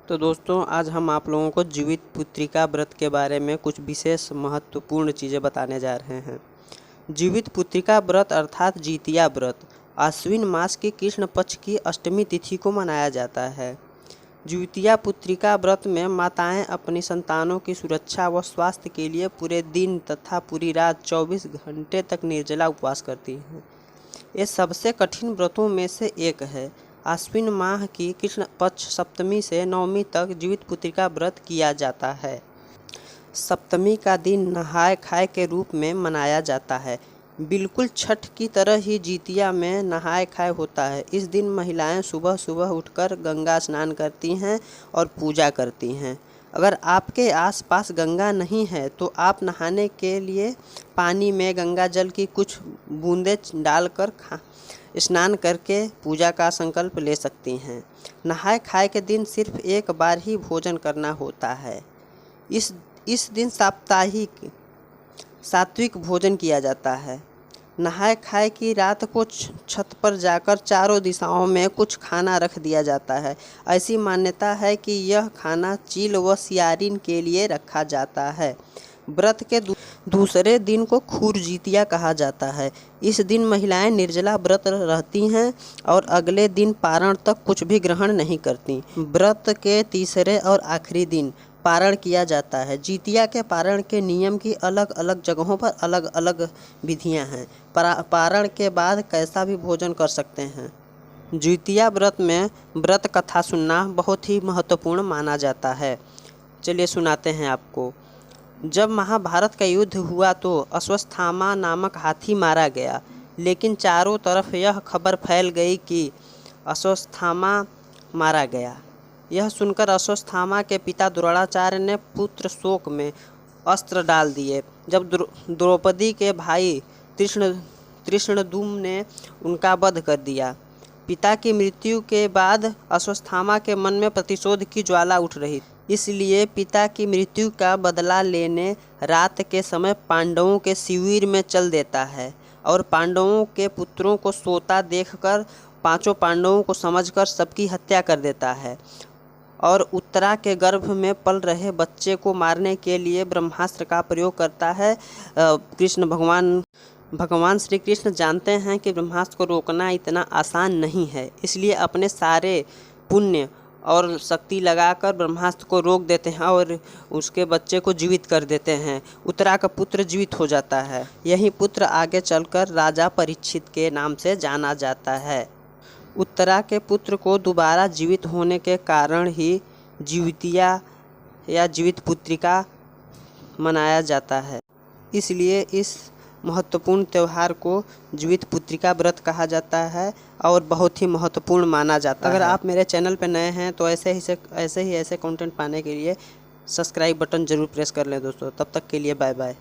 तो दोस्तों आज हम आप लोगों को जीवित पुत्रिका व्रत के बारे में कुछ विशेष महत्वपूर्ण चीज़ें बताने जा रहे हैं। जीवित पुत्रिका व्रत अर्थात जितिया व्रत आश्विन मास की कृष्ण पक्ष की अष्टमी तिथि को मनाया जाता है। जितिया पुत्रिका व्रत में माताएं अपनी संतानों की सुरक्षा व स्वास्थ्य के लिए पूरे दिन तथा पूरी रात 24 घंटे तक निर्जला उपवास करती हैं। ये सबसे कठिन व्रतों में से एक है। आश्विन माह की कृष्ण पक्ष सप्तमी से नवमी तक जीवित पुत्रिका व्रत किया जाता है। सप्तमी का दिन नहाय खाए के रूप में मनाया जाता है। बिल्कुल छठ की तरह ही जितिया में नहाय खाए होता है। इस दिन महिलाएं सुबह सुबह उठकर गंगा स्नान करती हैं और पूजा करती हैं। अगर आपके आसपास गंगा नहीं है तो आप नहाने के लिए पानी में गंगा जल की कुछ बूंदें डालकर स्नान करके पूजा का संकल्प ले सकती हैं। नहाय खाए के दिन सिर्फ एक बार ही भोजन करना होता है। इस दिन सात्विक भोजन किया जाता है। नहाय खाए की रात को छत पर जाकर चारों दिशाओं में कुछ खाना रख दिया जाता है। ऐसी मान्यता है कि यह खाना चील व सियारिन के लिए रखा जाता है। व्रत के दूसरे दिन को खूर जितिया कहा जाता है। इस दिन महिलाएं निर्जला व्रत रहती हैं और अगले दिन पारण तक कुछ भी ग्रहण नहीं करती। व्रत के तीसरे और आखिरी दिन पारण किया जाता है। जितिया के पारण के नियम की अलग अलग जगहों पर अलग अलग विधियां हैं। पारण के बाद कैसा भी भोजन कर सकते हैं। जितिया व्रत में व्रत कथा सुनना बहुत ही महत्वपूर्ण माना जाता है। चलिए सुनाते हैं आपको। जब महाभारत का युद्ध हुआ तो अश्वत्थामा नामक हाथी मारा गया, लेकिन चारों तरफ यह खबर फैल गई कि अश्वत्थामा मारा गया। यह सुनकर अश्वत्थामा के पिता द्रोणाचार्य ने पुत्र शोक में अस्त्र डाल दिए। जब द्रौपदी के भाई धृष्णद्युम्न ने उनका वध कर दिया। पिता की मृत्यु के बाद अश्वत्थामा के मन में प्रतिशोध की ज्वाला उठ रही, इसलिए पिता की मृत्यु का बदला लेने रात के समय पांडवों के शिविर में चल देता है और पांडवों के पुत्रों को सोता देखकर पांचों पांडवों को समझकर सबकी हत्या कर देता है और उत्तरा के गर्भ में पल रहे बच्चे को मारने के लिए ब्रह्मास्त्र का प्रयोग करता है। भगवान श्री कृष्ण जानते हैं कि ब्रह्मास्त्र को रोकना इतना आसान नहीं है, इसलिए अपने सारे पुण्य और शक्ति लगाकर ब्रह्मास्त्र को रोक देते हैं और उसके बच्चे को जीवित कर देते हैं। उत्तरा का पुत्र जीवित हो जाता है। यही पुत्र आगे चलकर राजा परीक्षित के नाम से जाना जाता है। उत्तरा के पुत्र को दोबारा जीवित होने के कारण ही जितिया या जीवित पुत्रिका मनाया जाता है। इसलिए इस महत्वपूर्ण त्यौहार को जीवित पुत्रिका व्रत कहा जाता है और बहुत ही महत्वपूर्ण माना जाता है। अगर आप मेरे चैनल पर नए हैं तो ऐसे कंटेंट पाने के लिए सब्सक्राइब बटन ज़रूर प्रेस कर लें दोस्तों। तब तक के लिए बाय बाय।